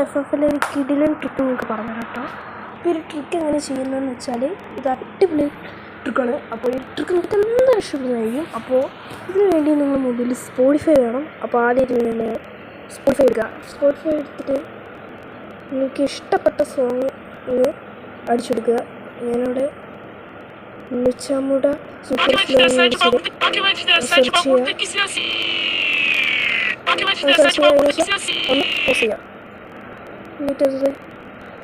F ഒരു കിടിലൻ trick നിങ്ങൾക്ക് പറഞ്ഞു കേട്ടോ. അപ്പോൾ ഒരു ട്രിക്ക് എങ്ങനെ ചെയ്യുന്നതെന്ന് വെച്ചാൽ ഇത് അടിപൊളി ട്രിക്കാണ്. അപ്പോൾ ഈ ട്രിക്ക് നിങ്ങൾക്ക് എന്തായാലും ഇഷ്ടപ്പെടുന്നതായിരിക്കും. അപ്പോൾ ഇതിനു വേണ്ടി നിങ്ങൾ മൊബൈലിൽ സ്പോട്ടിഫൈ വേണം. അപ്പോൾ ആദ്യമായിട്ട് നിങ്ങൾ സ്പോട്ടിഫൈ എടുക്കുക. സ്പോട്ടിഫൈ എടുത്തിട്ട് നിങ്ങൾക്ക് ഇഷ്ടപ്പെട്ട സോങ് അടിച്ചെടുക്കുക. ഞാനിവിടെ മിച്ചമുട സൂപ്പർ ഫ്ലോ സെർച്ച് ചെയ്യുക. ഒന്ന് പോസ് ചെയ്യാം. എന്നിട്ട് അത്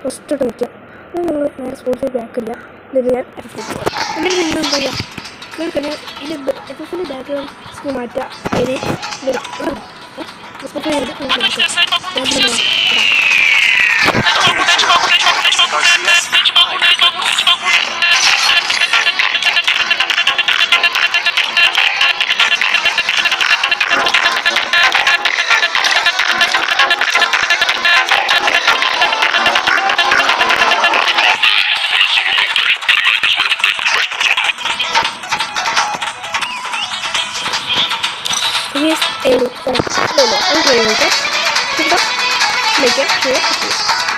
ഫസ്റ്റ് ഇട്ട് നിൽക്കുക. നിങ്ങൾ നേരെ സ്പോട്ടിഫൈ ബാക്ക് ഇല്ല. എന്നിട്ട് ഞാൻ എന്നിട്ട് നിങ്ങൾ എന്താ ചെയ്യുക, നിങ്ങൾക്ക് ഇതിൻ്റെ എഫിൻ്റെ ബാക്ക്ഗ്രൗണ്ട് മാറ്റുക. അതിന് Spotify Yes, and no, I'm going to make it.